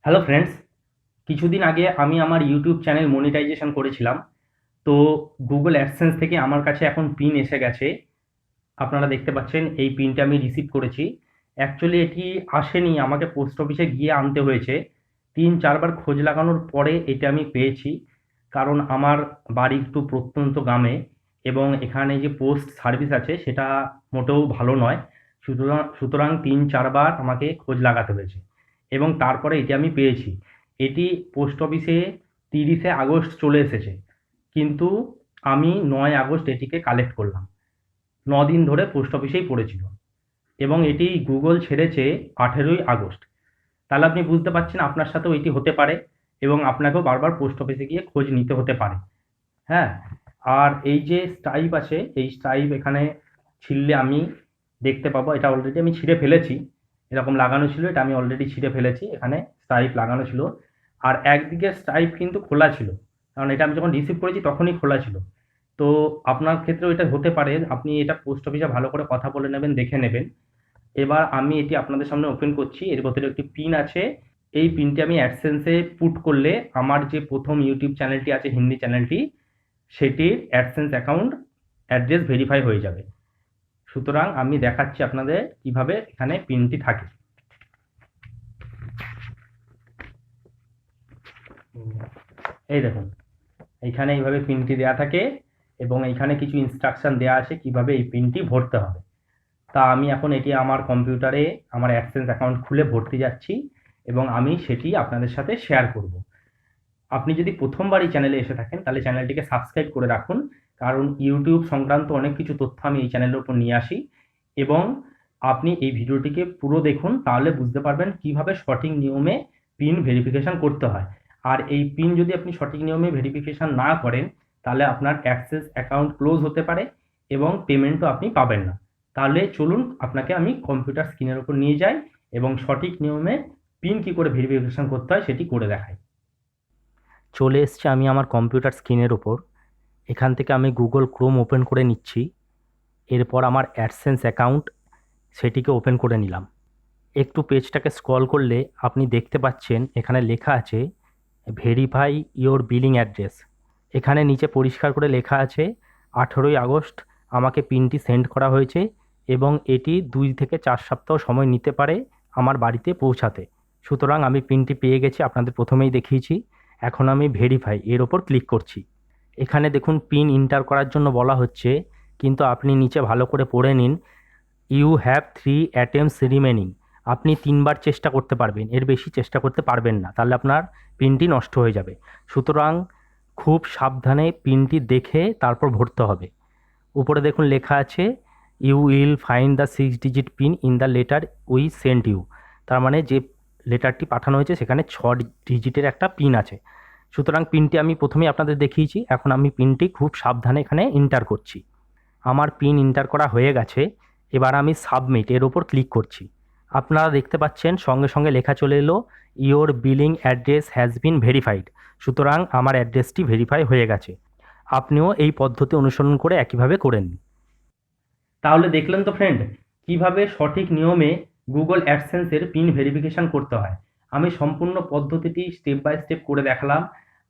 Hello friends, কিছুদিন আগে আমি আমার ইউটিউব চ্যানেল মনিটাইজেশন করেছিলাম। তো গুগল অ্যাডসেন্স থেকে আমার কাছে এখন পিন এসে গেছে। আপনারা দেখতে পাচ্ছেন এই পিনটা আমি রিসিভ করেছি। অ্যাকচুয়ালি এটি আসেনি, আমাকে পোস্ট অফিসে গিয়ে আনতে হয়েছে। ৩-৪ বার খোঁজ লাগানোর পরে এটা আমি পেয়েছি। কারণ আমার বাড়ি একটু প্রত্যন্ত গ্রামে এবং এখানে যে পোস্ট সার্ভিস আছে সেটা মোটেও ভালো নয়। সুতরাং ৩-৪ বার আমাকে খোঁজ লাগাতে হয়েছে এবং তারপরে এটি আমি পেয়েছি। এটি পোস্ট অফিসে ৩০শে আগস্ট চলে এসেছে, কিন্তু আমি ৯ আগস্ট এটিকে কালেক্ট করলাম। ৯ দিন ধরে পোস্ট অফিসেই পড়েছিল এবং এটি গুগল ছেড়েছে ১৮ই আগস্ট। তাহলে আপনি বুঝতে পারছেন আপনার সাথেও এটি হতে পারে এবং আপনাকেও বারবার পোস্ট অফিসে গিয়ে খোঁজ নিতে হতে পারে। হ্যাঁ, আর এই যে স্ট্রাইপ আছে, এই স্ট্রাইপ এখানে ছিঁড়লে আমি দেখতে পাবো। এটা অলরেডি আমি ছিঁড়ে ফেলেছি। এরকম লাগানো ছিল, এটা আমি অলরেডি ছিঁড়ে ফেলেছি। এখানে স্ট্রাইপ লাগানো ছিল আর একদিকে স্ট্রাইপ কিন্তু খোলা ছিল, কারণ এটা আমি যখন রিসিভ করেছি তখনই খোলা ছিল। তো আপনার ক্ষেত্রেও এটা হতে পারে, আপনি এটা পোস্ট অফিসে ভালো করে কথা বলে নেবেন, দেখে নেবেন। এবার আমি এটি আপনাদের সামনে ওপেন করছি। এর ভেতরে একটি পিন আছে। এই পিনটি আমি অ্যাডসেন্সে পুট করলে আমার যে প্রথম ইউটিউব চ্যানেলটি আছে, হিন্দি চ্যানেলটি, সেটির অ্যাডসেন্স অ্যাকাউন্ট অ্যাড্রেস ভেরিফাই হয়ে যাবে। সুতরাং আমি দেখাচ্ছি আপনাদের কিভাবে এখানে পিনটি থাকে। এই দেখুন, এইখানে এইভাবে পিনটি দেওয়া থাকে এবং এইখানে কিছু ইনস্ট্রাকশন দেওয়া আছে কিভাবে এই পিনটি ভরতে হবে। তা আমি এখন এটি আমার কম্পিউটারে আমার অ্যাডসেন্স অ্যাকাউন্ট খুলে ভরতে যাচ্ছি এবং আমি সেটি আপনাদের সাথে শেয়ার করব। আপনি যদি প্রথমবার এই চ্যানেলে এসে থাকেন তাহলে চ্যানেলটিকে সাবস্ক্রাইব করে রাখুন, কারণ ইউটিউব সংক্রান্ত অনেক কিছু তথ্য আমি এই চ্যানেলের উপর নিয়ে আসি। এবং আপনি এই ভিডিওটিকে পুরো দেখুন, তাহলে বুঝতে পারবেন কিভাবে সঠিক নিয়মে পিন ভেরিফিকেশন করতে হয়। আর এই পিন যদি আপনি সঠিক নিয়মে ভেরিফিকেশন না করেন তাহলে আপনার অ্যাক্সেস অ্যাকাউন্ট ক্লোজ হতে পারে এবং পেমেন্টও আপনি পাবেন না। তাহলে চলুন আপনাকে আমি কম্পিউটার স্ক্রিনের উপর নিয়ে যাই এবং সঠিক নিয়মে পিন কী করে ভেরিফিকেশন করতে হয় সেটি করে দেখাই। চলে এসছে আমি আমার কম্পিউটার স্ক্রিনের ওপর। এখান থেকে আমি গুগল ক্রোম ওপেন করে নিচ্ছি। এরপর আমার অ্যাডসেন্স অ্যাকাউন্ট সেটিকে ওপেন করে নিলাম। একটু পেজটাকে স্ক্রল করলে আপনি দেখতে পাচ্ছেন এখানে লেখা আছে ভেরিফাই ইওর বিলিং অ্যাড্রেস। এখানে নিচে পরিষ্কার করে লেখা আছে ১৮ই আগস্ট আমাকে পিনটি সেন্ড করা হয়েছে এবং এটি ২ থেকে ৪ সপ্তাহ সময় নিতে পারে আমার বাড়িতে পৌঁছাতে। সুতরাং আমি পিনটি পেয়ে গেছি, আপনাদের প্রথমেই দেখিয়েছি। এখন আমি ভেরিফাই এর ওপর ক্লিক করছি। এখানে দেখুন পিন এন্টার করার জন্য বলা হচ্ছে, কিন্তু আপনি নিচে ভালো করে পড়ে নিন। You have 3 attempts remaining. আপনি ৩ বার চেষ্টা করতে পারবেন, এর বেশি চেষ্টা করতে পারবেন না, তাহলে আপনার পিনটি নষ্ট হয়ে যাবে। সুতরাং খুব সাবধানে পিনটি দেখে তারপর ভরতে হবে। উপরে দেখুন লেখা আছে you will find the 6 digit pin in the letter we sent you. তার মানে যে লেটারটি পাঠানো হয়েছে সেখানে 6 ডিজিটের একটা পিন আছে। সুতরাং পিনটি আমি প্রথমেই আপনাদের দেখিয়েছি, এখন আমি পিনটি খুব সাবধানে এখানে এন্টার করছি। আমার পিন এন্টার করা হয়ে গেছে। এবার আমি সাবমিট এর ওপর ক্লিক করছি। আপনারা দেখতে পাচ্ছেন সঙ্গে সঙ্গে লেখা চলে এলো your billing address has been verified. সুতরাং আমার অ্যাড্রেসটি ভেরিফাই হয়ে গেছে। আপনিও এই পদ্ধতি অনুসরণ করে একইভাবে করে নিন। তাহলে দেখলেন তো ফ্রেন্ড, কিভাবে সঠিক নিয়মে গুগল অ্যাডসেন্সের পিন ভেরিফিকেশন করতে হয়। আমি সম্পূর্ণ পদ্ধতিটি স্টেপ বাই স্টেপ করে দেখালাম।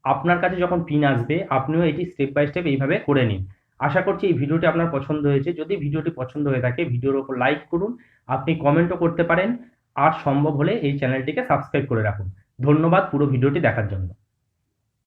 আপনার কাছে যখন পিন আসবে আপনিও এটি স্টেপ বাই স্টেপ এইভাবে করে নিন। আশা করছি এই ভিডিওটি আপনার পছন্দ হয়েছে। যদি ভিডিওটি পছন্দ হয়ে থাকে ভিডিওর ওপর লাইক করুন, আপনি কমেন্টও করতে পারেন, আর সম্ভব হলে এই চ্যানেলটিকে সাবস্ক্রাইব করে রাখুন। ধন্যবাদ পুরো ভিডিওটি দেখার জন্য।